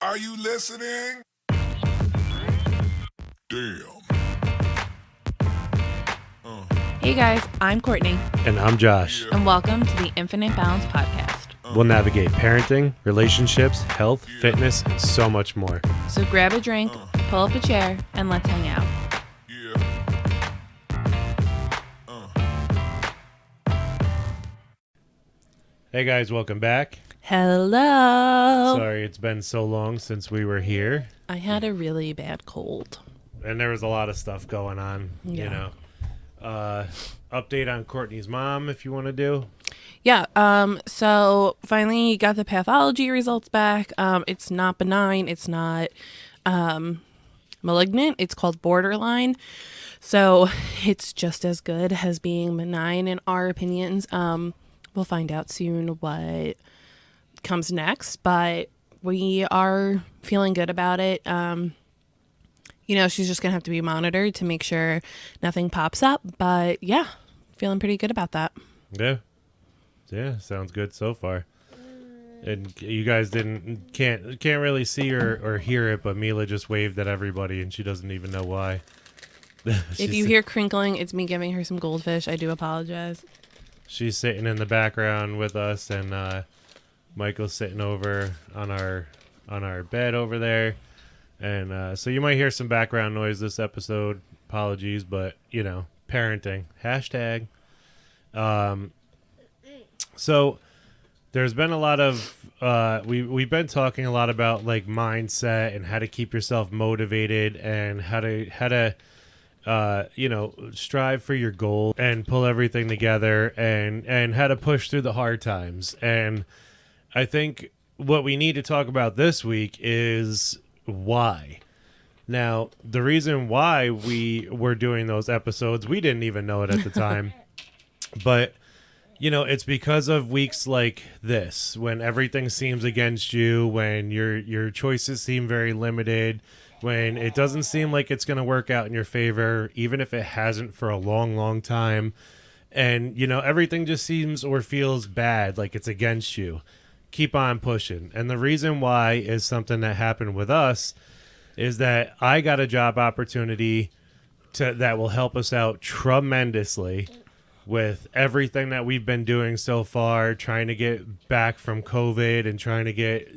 Are you listening? Damn. Hey guys, I'm Courtney, And I'm Josh. Yeah. and welcome to the Infinite Balance Podcast. We'll navigate parenting, relationships, health, fitness, and so much more. So grab a drink, pull up a chair, and let's hang out. Hey guys, welcome back. Hello. Sorry it's been so long since we were here. I had a really bad cold. And there was a lot of stuff going on, you Yeah. know. Update on Courtney's mom if you want to do. Yeah, so finally got the pathology results back. It's not benign, it's not malignant, it's called borderline. So it's just as good as being benign in our opinions. We'll find out soon what comes next, but we are feeling good about it. She's just gonna have to be monitored to make sure nothing pops up, but yeah, feeling pretty good about that. Yeah, sounds good so far. And you guys can't really see or hear it, but Mila just waved at everybody and she doesn't even know why. If you hear crinkling, it's me giving her some goldfish. I do apologize. She's sitting in the background with us, and Michael's sitting over on our bed over there. And so you might hear some background noise this episode. Apologies, but, parenting. Hashtag. So there's been a lot of, we've been talking a lot about, like, mindset and how to keep yourself motivated and how to strive for your goal and pull everything together and how to push through the hard times. And I think what we need to talk about this week is why. Now, the reason why we were doing those episodes, we didn't even know it at the time, but it's because of weeks like this, when everything seems against you, when your choices seem very limited, when it doesn't seem like it's going to work out in your favor, even if it hasn't for a long, long time. And, everything just seems or feels bad, like it's against you. Keep on pushing. And the reason why is something that happened with us is that I got a job opportunity that will help us out tremendously with everything that we've been doing so far, trying to get back from COVID and trying to get,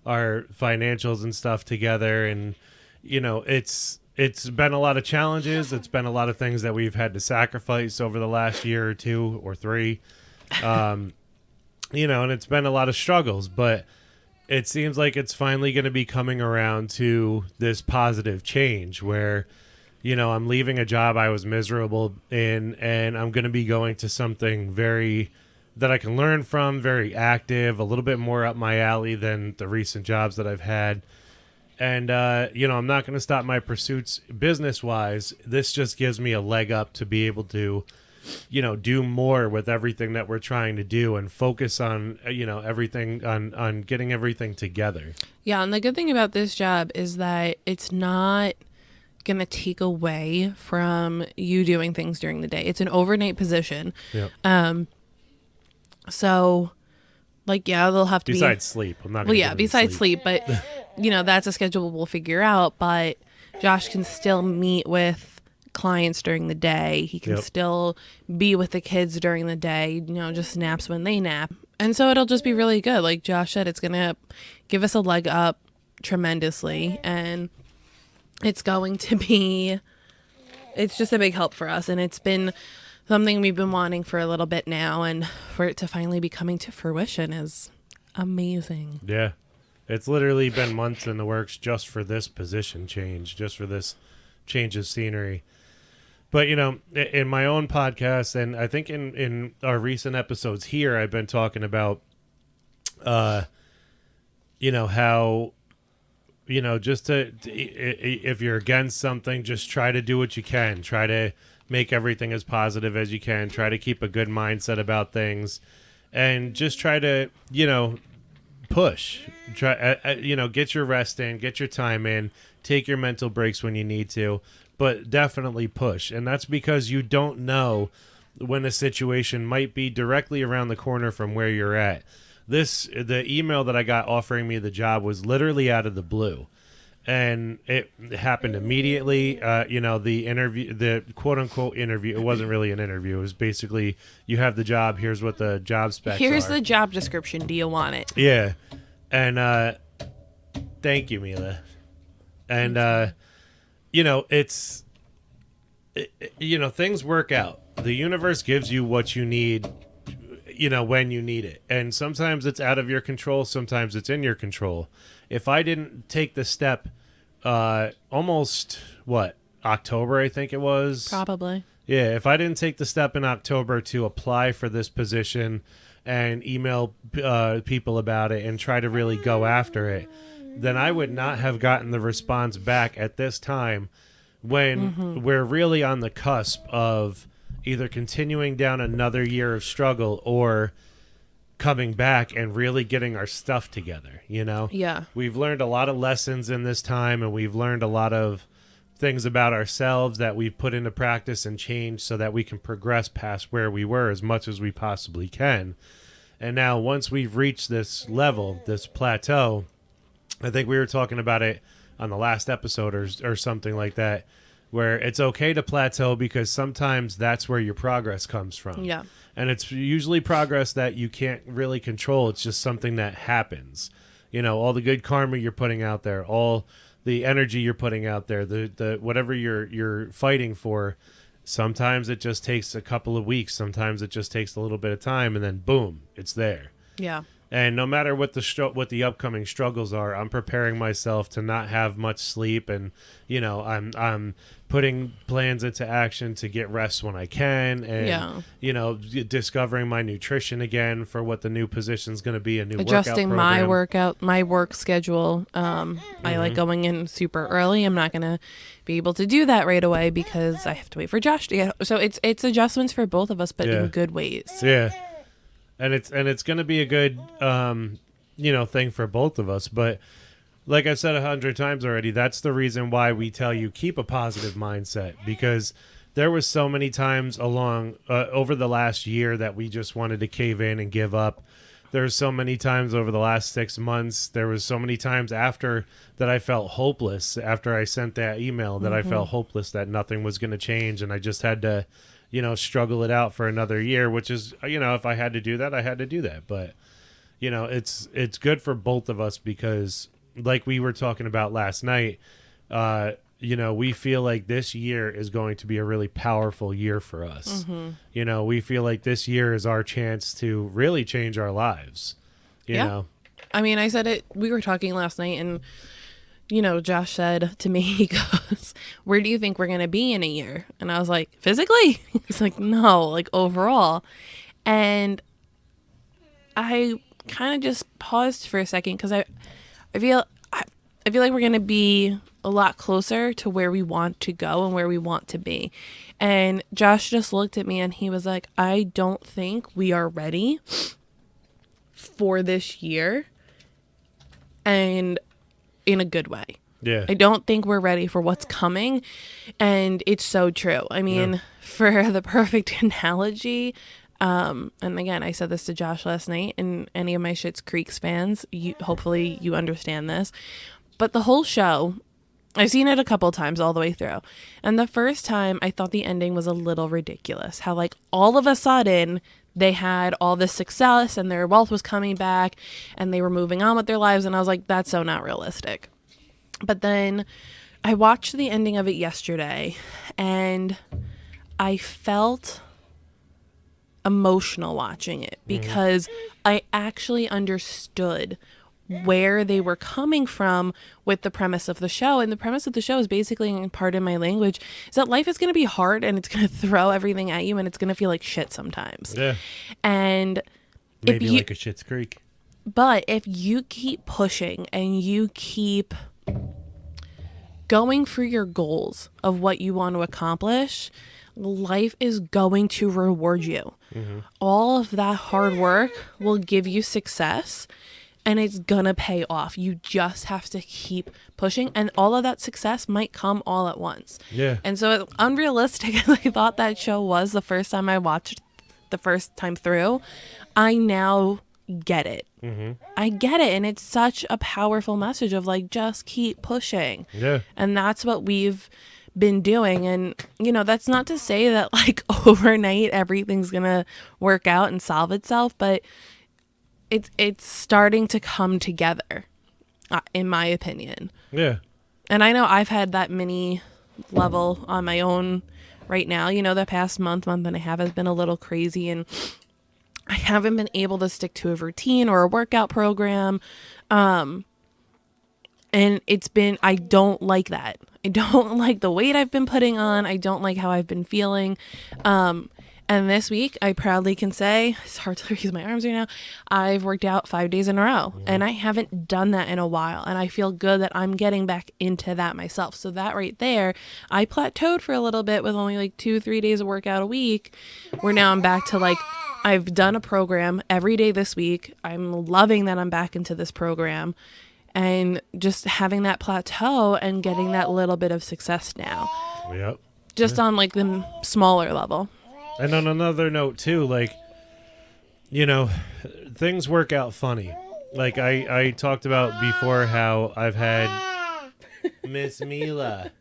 our financials and stuff together. And it's been a lot of challenges. It's been a lot of things that we've had to sacrifice over the last year or two or three, and it's been a lot of struggles, but it seems like it's finally going to be coming around to this positive change where I'm leaving a job I was miserable in, and I'm going to be going to something that I can learn from, very active, a little bit more up my alley than the recent jobs that I've had. And, I'm not going to stop my pursuits business-wise. This just gives me a leg up to be able to, do more with everything that we're trying to do and focus on, everything, on getting everything together. Yeah, and the good thing about this job is that it's not going to take away from you doing things during the day. It's an overnight position. Yep. So, they'll have to besides sleep. I'm not. Well, yeah, besides sleep, but that's a schedule we'll figure out. But Josh can still meet with clients during the day. He can still be with the kids during the day. Just naps when they nap, and so it'll just be really good. Like Josh said, it's gonna give us a leg up tremendously, and it's going to be. It's just a big help for us, and it's been something we've been wanting for a little bit now, and for it to finally be coming to fruition is amazing. Yeah. It's literally been months in the works just for this position change, just for this change of scenery. But, in my own podcast, and I think in our recent episodes here, I've been talking about, how, just if you're against something, just try to do what you can. Try to make everything as positive as you can. Try to keep a good mindset about things, and just try to, push. Try, get your rest in, get your time in, take your mental breaks when you need to, but definitely push. And that's because you don't know when a situation might be directly around the corner from where you're at. the email that I got offering me the job was literally out of the blue. And it happened immediately. The interview, the quote unquote interview, it wasn't really an interview. It was basically, you have the job. Here's what the job specs Here's are. the job description. Do you want it? Yeah. And thank you, Mila. And, things work out. The universe gives you what you need, when you need it. And sometimes it's out of your control. Sometimes it's in your control. If I didn't take the step, almost October, I think it was. Probably. Yeah. If I didn't take the step in October to apply for this position and email people about it and try to really go after it, then I would not have gotten the response back at this time when we're really on the cusp of either continuing down another year of struggle or coming back and really getting our stuff together, Yeah. We've learned a lot of lessons in this time, and we've learned a lot of things about ourselves that we've put into practice and changed so that we can progress past where we were as much as we possibly can. And now once we've reached this level, this plateau, I think we were talking about it on the last episode or something like that, where it's okay to plateau because sometimes that's where your progress comes from. Yeah. And it's usually progress that you can't really control. It's just something that happens. All the good karma you're putting out there, all the energy you're putting out there, the whatever you're fighting for, sometimes it just takes a couple of weeks. Sometimes it just takes a little bit of time, and then boom, it's there. Yeah. And no matter what the upcoming struggles are, I'm preparing myself to not have much sleep, and I'm putting plans into action to get rest when I can, and discovering my nutrition again for what the new position's going to be, a new adjusting workout my work schedule. I like going in super early. I'm not going to be able to do that right away because I have to wait for Josh to get. So it's adjustments for both of us, but in good ways. Yeah. And it's going to be a good, thing for both of us. But like I've said 100 times already, that's the reason why we tell you keep a positive mindset, because there was so many times over the last year that we just wanted to cave in and give up. There's so many times over the last 6 months. There was so many times after that I felt hopeless after I sent that email that I felt hopeless that nothing was going to change. And I just had to, struggle it out for another year, which is, if I had to do that, I had to do that. But, it's good for both of us because like we were talking about last night, we feel like this year is going to be a really powerful year for us. We feel like this year is our chance to really change our lives, you know? I mean, I said it, we were talking last night and, Josh said to me, he goes, where do you think we're going to be in a year? And I was like, physically? He's like, no, like overall. And I kind of just paused for a second because I feel like we're going to be a lot closer to where we want to go and where we want to be. And Josh just looked at me and he was like, I don't think we are ready for this year. And in a good way. Yeah. I don't think we're ready for what's coming. And it's so true. I mean, for the perfect analogy, and again, I said this to Josh last night, and any of my Schitt's Creeks fans, hopefully you understand this. But the whole show, I've seen it a couple times all the way through. And the first time I thought the ending was a little ridiculous. How like all of a sudden they had all this success and their wealth was coming back and they were moving on with their lives. And I was like, that's so not realistic. But then I watched the ending of it yesterday and I felt emotional watching it because I actually understood where they were coming from with the premise of the show. And the premise of the show is basically, in part in my language, is that life is going to be hard and it's going to throw everything at you and it's going to feel like shit sometimes. Yeah. And maybe like a Schitt's Creek. But if you keep pushing and you keep going for your goals of what you want to accomplish, life is going to reward you. All of that hard work will give you success. And it's gonna pay off. You just have to keep pushing. And all of that success might come all at once. Yeah. And so unrealistic as I thought that show was the first time I watched the first time through, I now get it. Mm-hmm. I get it. And it's such a powerful message of like, just keep pushing. Yeah. And that's what we've been doing. And, you know, that's not to say that like overnight everything's going to work out and solve itself, but it's starting to come together, in my opinion. Yeah. And I know I've had that mini level on my own right now. You know, the past month and a half has been a little crazy, and I haven't been able to stick to a routine or a workout program. And I don't like that. I don't like the weight I've been putting on. I don't like how I've been feeling. And this week, I proudly can say, it's hard to use my arms right now, I've worked out 5 days in a row. And I haven't done that in a while. And I feel good that I'm getting back into that myself. So that right there, I plateaued for a little bit with only like 2-3 days of workout a week, where now I'm back to like, I've done a program every day this week. I'm loving that I'm back into this program. And just having that plateau and getting that little bit of success now. Yep. Just on like the smaller level. And on another note too, like, you know, things work out funny. Like I talked about before how I've had Miss Mila.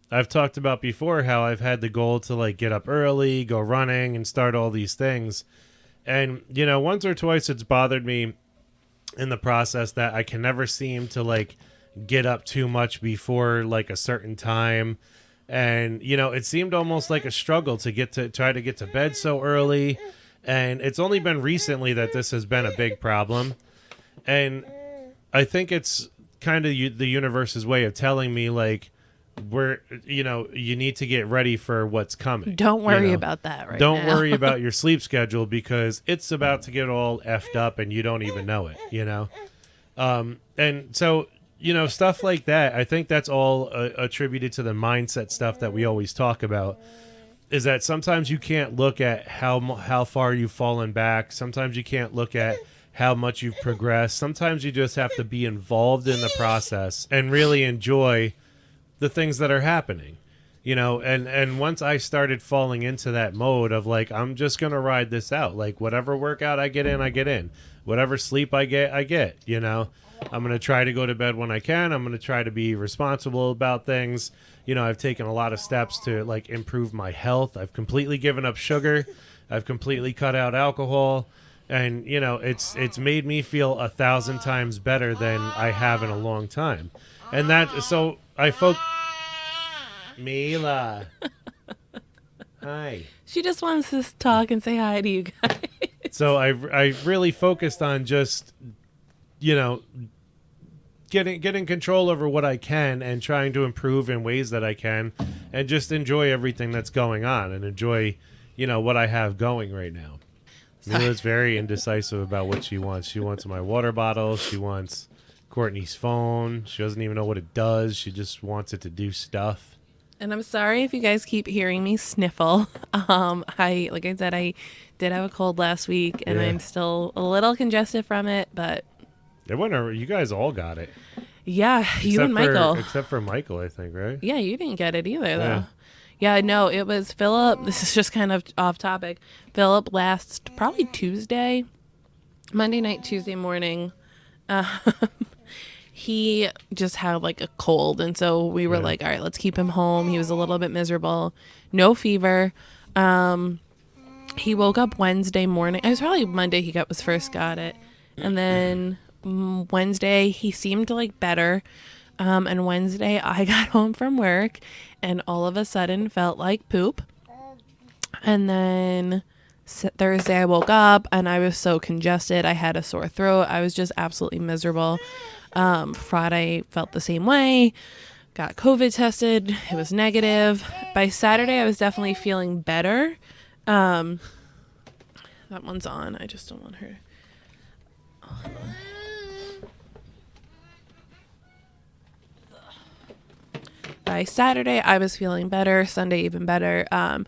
I've talked about before how I've had the goal to like get up early, go running, and start all these things. And, you know, once or twice it's bothered me in the process that I can never seem to like get up too much before like a certain time. And, you know, it seemed almost like a struggle to try to get to bed so early. And it's only been recently that this has been a big problem. And I think it's kind of the universe's way of telling me, like, you need to get ready for what's coming. Don't worry about that right Don't now. worry about your sleep schedule, because it's about to get all effed up and you don't even know it, you know? And so, you know, stuff like that, I think that's all attributed to the mindset stuff that we always talk about, is that sometimes you can't look at how far you've fallen back. Sometimes you can't look at how much you've progressed. Sometimes you just have to be involved in the process and really enjoy the things that are happening, you know. And once I started falling into that mode of like, I'm just going to ride this out. Like, whatever workout I get in, I get in. Whatever sleep I get, you know. I'm going to try to go to bed when I can. I'm going to try to be responsible about things. You know, I've taken a lot of steps to like improve my health. I've completely given up sugar. I've completely cut out alcohol. And, you know, it's made me feel 1,000 times better than I have in a long time. And that, so I Mila. Hi. She just wants to talk and say hi to you guys. So I really focused on just, you know, getting control over what I can and trying to improve in ways that I can, and just enjoy everything that's going on and enjoy, you know, what I have going right now. Mila's very indecisive about what she wants. She wants my water bottle. She wants Courtney's phone. She doesn't even know what it does. She just wants it to do stuff. And I'm sorry if you guys keep hearing me sniffle. Like I said, I did have a cold last week, and I'm still a little congested from it, but you guys all got it. Yeah, you and Michael. Except for Michael, I think, right? Yeah, you didn't get it either, though. Yeah, no, it was Philip. This is just kind of off topic. Philip last probably Tuesday, Monday night, Tuesday morning. He just had like a cold. And so we were like, all right, let's keep him home. He was a little bit miserable. No fever. He woke up Wednesday morning. It was probably Monday he first got it. And then Wednesday he seemed like better. And Wednesday I got home from work and all of a sudden felt like poop. And then Thursday I woke up and I was so congested. I had a sore throat. I was just absolutely miserable. Friday felt the same way. Got COVID tested. It was negative. By Saturday I was definitely feeling better. That one's on. I just don't want her. By Saturday, I was feeling better. Sunday, even better. But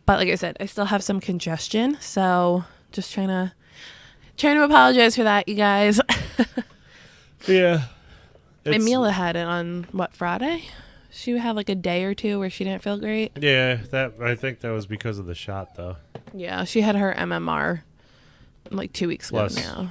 like I said, I still have some congestion. So just trying to apologize for that, you guys. Yeah. And Mila had it on, Friday? She had like a day or two where she didn't feel great. Yeah, I think that was because of the shot, though. Yeah, she had her MMR like 2 weeks Plus, ago now.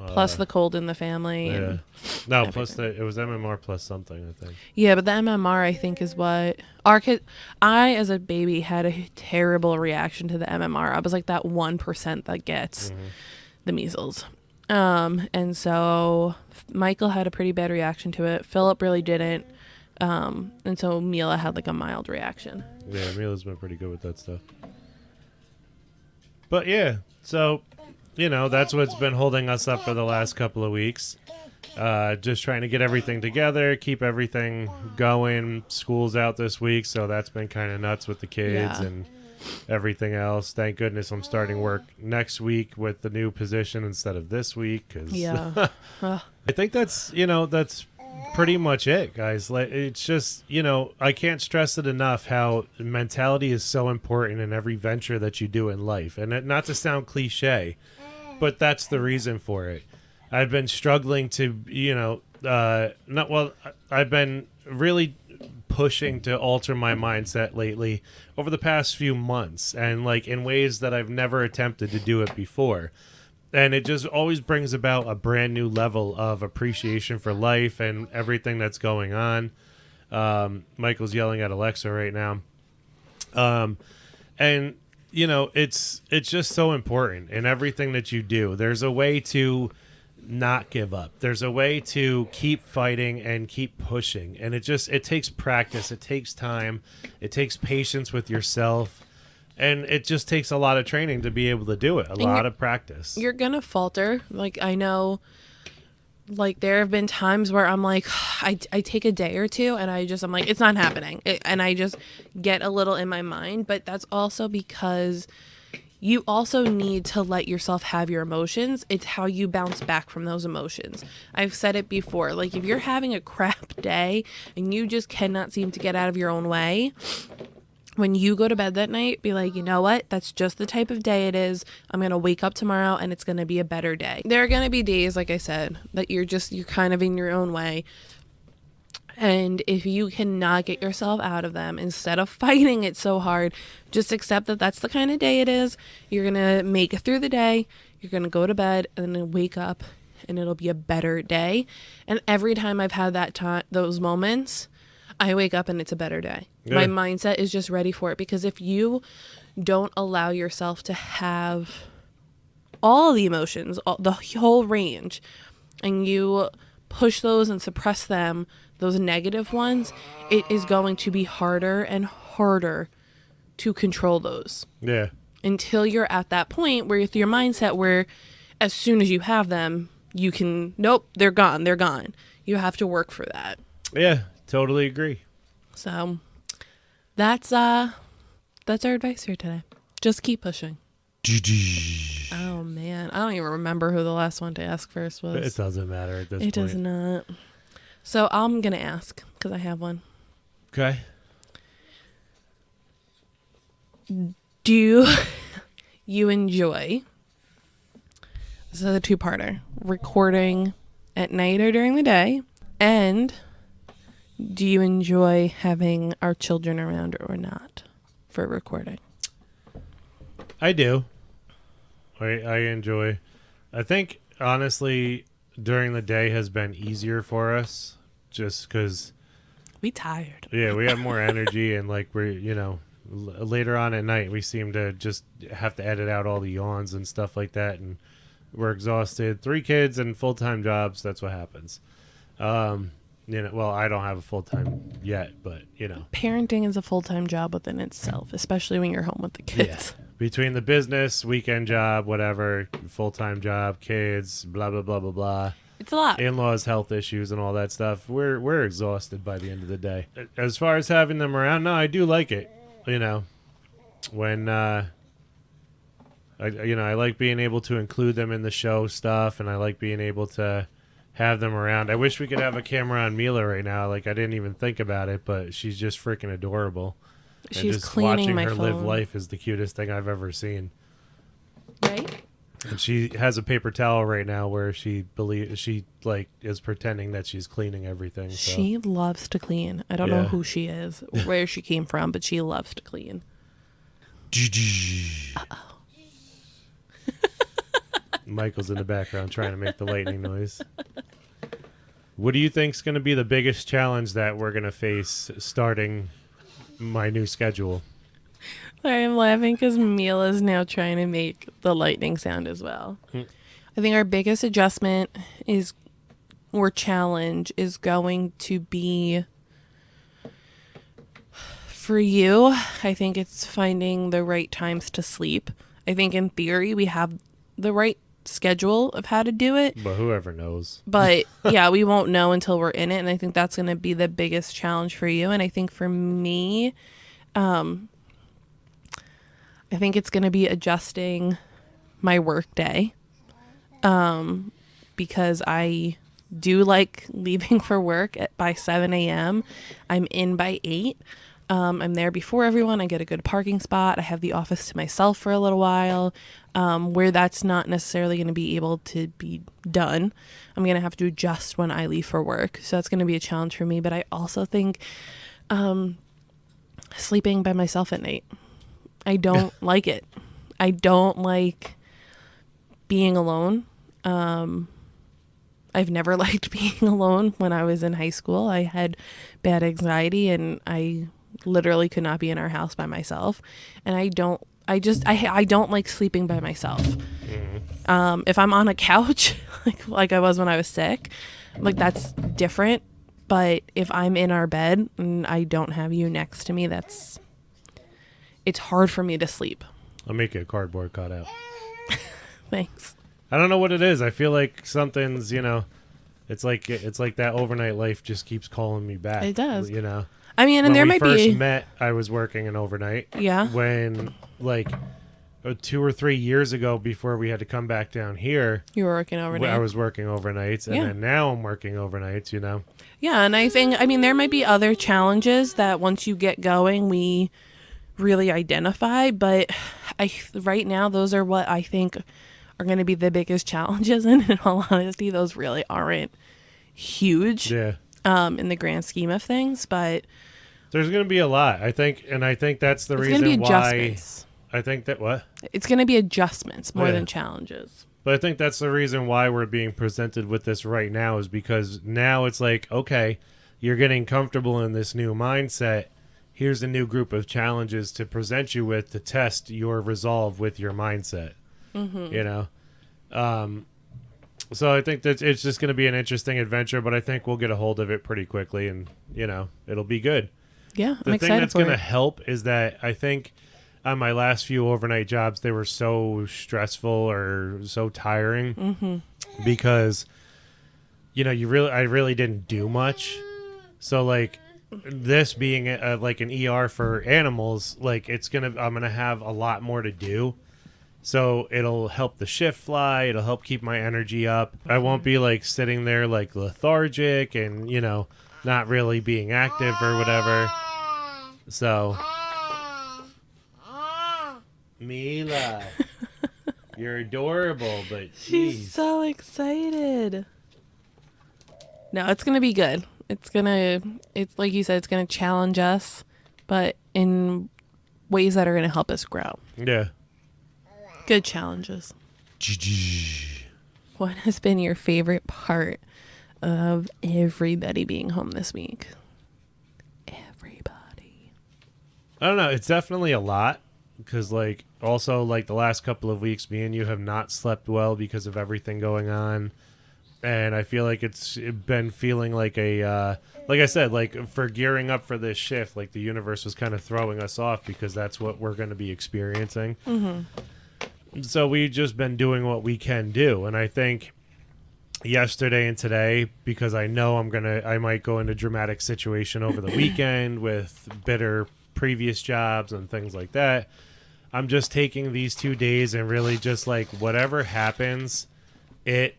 Plus the cold in the family. Yeah. And No, everything. plus it was MMR plus something, I think. Yeah, but the MMR, I think, is what our kid. I, as a baby, had a terrible reaction to the MMR. I was like that 1% that gets the measles. And so Michael had a pretty bad reaction to it. Philip really didn't. And so Mila had like a mild reaction. Yeah, Mila's been pretty good with that stuff. But yeah, so, that's what's been holding us up for the last couple of weeks. Just trying to get everything together, keep everything going. School's out this week, so that's been kind of nuts with the kids and everything else. Thank goodness I'm starting work next week with the new position instead of this week. Cause I think that's pretty much it, guys. Like, it's just, I can't stress it enough how mentality is so important in every venture that you do in life. And not to sound cliche, but that's the reason for it. I've been struggling to, I've been really pushing to alter my mindset lately over the past few months, and like in ways that I've never attempted to do it before. And it just always brings about a brand new level of appreciation for life and everything that's going on. Michael's yelling at Alexa right now. And it's just so important in everything that you do. There's a way to not give up. There's a way to keep fighting and keep pushing. And it takes practice. It takes time. It takes patience with yourself. And it just takes a lot of training to be able to do it. A lot of practice. You're going to falter. Like, I know, like, there have been times where I'm like, I take a day or two and I'm like, it's not happening. And I just get a little in my mind. But that's also because you also need to let yourself have your emotions. It's how you bounce back from those emotions. I've said it before. Like, if you're having a crap day and you just cannot seem to get out of your own way, when you go to bed that night, be like, you know what? That's just the type of day it is. I'm going to wake up tomorrow and it's going to be a better day. There are going to be days, like I said, that you're kind of in your own way. And if you cannot get yourself out of them, instead of fighting it so hard, just accept that that's the kind of day it is. You're going to make it through the day. You're going to go to bed and then wake up and it'll be a better day. And every time I've had those moments, I wake up and it's a better day. Yeah. My mindset is just ready for it, because if you don't allow yourself to have all the emotions, the whole range, and you push those and suppress them, those negative ones, it is going to be harder and harder to control those. Yeah. Until you're at that point where, with your mindset, where as soon as you have them, you can, nope, they're gone. They're gone. You have to work for that. Yeah. Totally agree. So that's our advice here today. Just keep pushing. Oh man, I don't even remember who the last one to ask first was. It doesn't matter at this point. It does not. So I'm gonna ask because I have one. Okay. Do you enjoy, this is a two-parter, recording at night or during the day, and do you enjoy having our children around or not for recording? I do. I enjoy. I think, honestly, during the day has been easier for us just because we tired. Yeah, we have more energy, and like we're, later on at night, we seem to just have to edit out all the yawns and stuff like that, and we're exhausted. 3 kids and full-time jobs, that's what happens. Well, I don't have a full-time yet, but, Parenting is a full-time job within itself, especially when you're home with the kids. Yeah. Between the business, weekend job, whatever, full-time job, kids, blah, blah, blah, blah, blah. It's a lot. In-laws, health issues, and all that stuff. We're exhausted by the end of the day. As far as having them around, no, I do like it. When I like being able to include them in the show stuff, and I like being able to have them around. I wish we could have a camera on Mila right now. Like, I didn't even think about it, but she's just freaking adorable. She's and just cleaning watching my her phone. live life is the cutest thing I've ever seen. Right? And she has a paper towel right now where she is pretending that she's cleaning everything. So. She loves to clean. I don't know who she is, where she came from, but she loves to clean. Uh-oh. Michael's in the background trying to make the lightning noise. What do you think's going to be the biggest challenge that we're going to face starting my new schedule? Sorry, I'm laughing because Mila's now trying to make the lightning sound as well. I think our biggest adjustment or challenge is going to be for you. I think it's finding the right times to sleep. I think in theory we have the right schedule of how to do it. But whoever knows. But yeah, we won't know until we're in it. And I think that's going to be the biggest challenge for you. And I think for me, I think it's going to be adjusting my work day because I do like leaving for work by 7 a.m. I'm in by 8. I'm there before everyone. I get a good parking spot. I have the office to myself for a little while where that's not necessarily going to be able to be done. I'm going to have to adjust when I leave for work. So that's going to be a challenge for me. But I also think sleeping by myself at night. I don't like it. I don't like being alone. I've never liked being alone. When I was in high school, I had bad anxiety and I literally could not be in our house by myself. And I don't like sleeping by myself. If I'm on a couch, like I was when I was sick, like that's different. But if I'm in our bed and I don't have you next to me, it's hard for me to sleep. I'll make you a cardboard cutout. Thanks. I don't know what it is. I feel like something's, it's like that overnight life just keeps calling me back. It does. I mean, and when there we might first be met, I was working an overnight. Yeah. When 2 or 3 years ago, before we had to come back down here, you were working overnight. I was working overnights, and then now I'm working overnights. Yeah, and I think there might be other challenges that once you get going, we really identify. But right now, those are what I think are going to be the biggest challenges. And in all honesty, those really aren't huge. Yeah. In the grand scheme of things, but there's going to be a lot, I think, and I think that's the reason gonna be why. Adjustments. I think that what? It's going to be adjustments more than challenges. But I think that's the reason why we're being presented with this right now is because now it's like, okay, you're getting comfortable in this new mindset. Here's a new group of challenges to present you with to test your resolve with your mindset. So I think that it's just going to be an interesting adventure, but I think we'll get a hold of it pretty quickly and, it'll be good. Yeah, I'm excited. The thing that's going to help is that I think on my last few overnight jobs, they were so stressful or so tiring because, I really didn't do much. So this being like an ER for animals, I'm going to have a lot more to do. So it'll help the shift fly. It'll help keep my energy up. I won't be sitting there lethargic and, not really being active or whatever. So, Mila, you're adorable, but she's so excited. No, it's going to be good. It's like you said, it's going to challenge us, but in ways that are going to help us grow. Yeah. Good challenges. What has been your favorite part of everybody being home this week? Everybody. I don't know. It's definitely a lot because, also, the last couple of weeks, me and you have not slept well because of everything going on. And I feel like it's been feeling like a, like I said, for gearing up for this shift, the universe was kind of throwing us off because that's what we're going to be experiencing. So we've just been doing what we can do. And I think yesterday and today, because I know I might go into a dramatic situation over the weekend with bitter previous jobs and things like that. I'm just taking these 2 days and really just whatever happens, it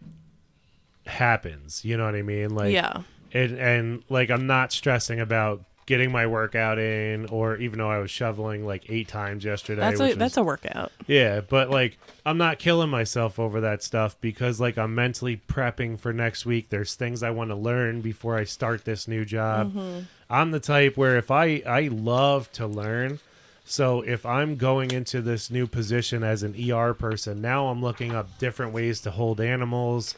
happens. You know what I mean? Yeah. And I'm not stressing about getting my workout in, or even though I was shoveling 8 times yesterday. That's a workout. Yeah, but I'm not killing myself over that stuff because I'm mentally prepping for next week. There's things I want to learn before I start this new job. I'm the type where if I love to learn, So if I'm going into this new position as an ER person, now I'm looking up different ways to hold animals,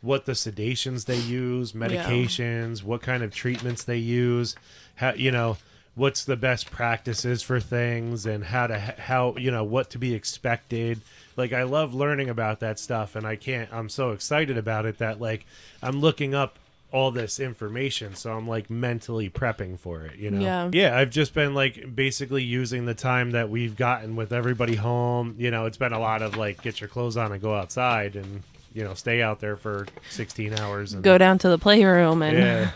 what the sedations they use, medications, what kind of treatments they use, how, what's the best practices for things, and how what to be expected. Like, I love learning about that stuff, and I'm so excited about it that, like, I'm looking up all this information, so I'm, like, mentally prepping for it, Yeah, I've just been, like, basically using the time that we've gotten with everybody home. It's been a lot of, like, get your clothes on and go outside and, stay out there for 16 hours. And, go down to the playroom and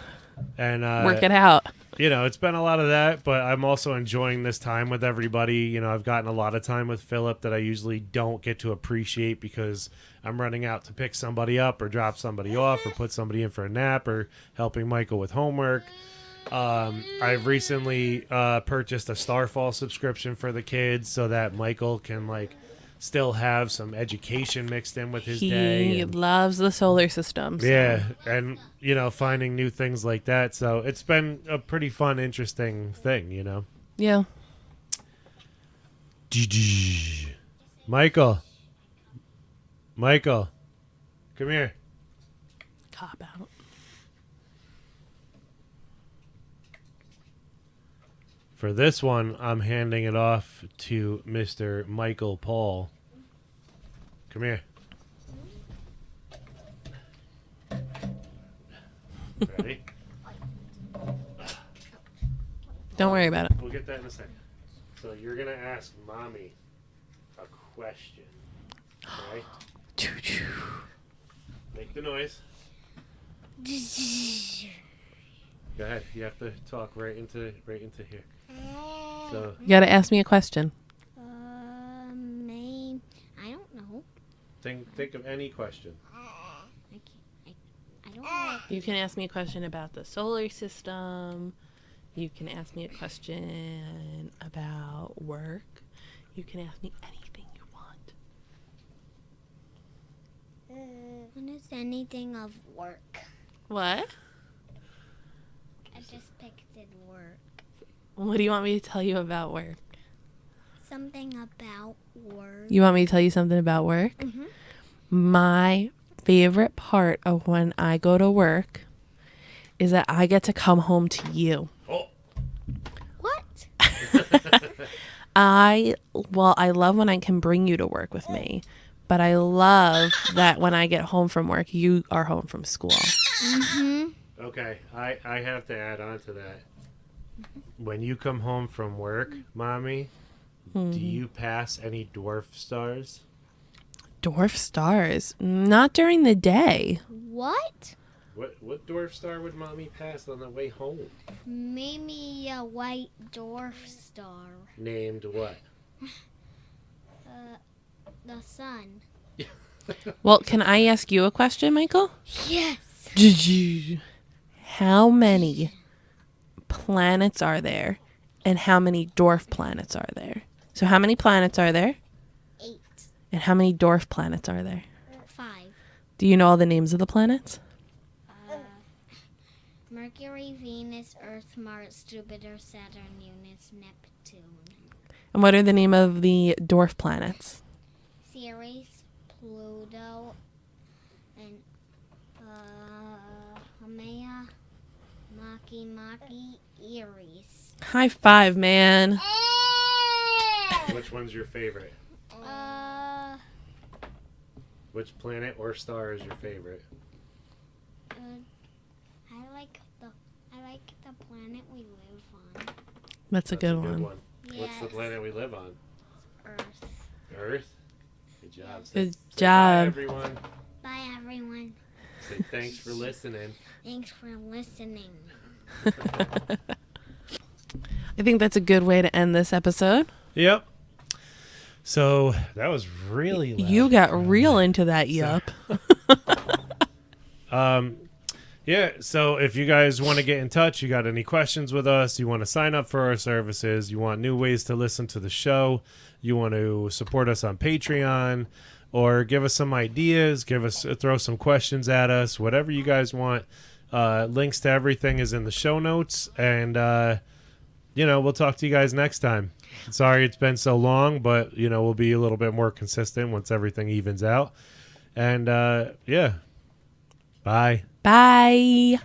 work it out. It's been a lot of that, but I'm also enjoying this time with everybody. I've gotten a lot of time with Philip that I usually don't get to appreciate because I'm running out to pick somebody up or drop somebody off or put somebody in for a nap or helping Michael with homework. I've recently purchased a Starfall subscription for the kids so that Michael can, like, still have some education mixed in with his day. He loves the solar system. So. Yeah, and, finding new things like that. So it's been a pretty fun, interesting thing, Yeah. Michael, come here. Cop out. For this one, I'm handing it off to Mr. Michael Paul. Come here. Ready? Don't worry about it. We'll get that in a second. So you're going to ask Mommy a question. Right? Make the noise. Go ahead. You have to talk right into here. So You got to ask me a question. I don't know. think of any question. I don't know. You can ask me a question about the solar system. You can ask me a question about work. You can ask me anything you want. What is anything of work? What? I just picked work. What do you want me to tell you about work? Something about work. You want me to tell you something about work? Mm-hmm. My favorite part of when I go to work is that I get to come home to you. Oh. What? I love when I can bring you to work with me, but I love that when I get home from work, you are home from school. Mm-hmm. Okay, I have to add on to that. When you come home from work, Mommy, do you pass any dwarf stars? Dwarf stars? Not during the day. What? What dwarf star would Mommy pass on the way home? Maybe a white dwarf star. Named what? The sun. Well, can I ask you a question, Michael? Yes. How many planets are there, and how many dwarf planets are there? So how many planets are there? 8. And how many dwarf planets are there? 5. Do you know all the names of the planets? Mercury, Venus, Earth, Mars, Jupiter, Saturn, Uranus, Neptune. And what are the name of the dwarf planets? Ceres, Pluto, and Haumea, Maki, Aries. High five, man. Which one's your favorite? Which planet or star is your favorite? I like the planet we live on. That's a good one. Yes. What's the planet we live on? Earth. Earth? Good job. Good Say job. bye, everyone. Bye, everyone. Say thanks for listening. Thanks for listening. I think that's a good way to end this episode. Yep. So that was really loud. You got real into that, yup. Yeah, so if you guys want to get in touch, you got any questions with us, you want to sign up for our services, you want new ways to listen to the show, you want to support us on Patreon, or give us some ideas, throw some questions at us, whatever you guys want. Links to everything is in the show notes, and we'll talk to you guys next time. Sorry it's been so long, but, we'll be a little bit more consistent once everything evens out. And, yeah. Bye. Bye.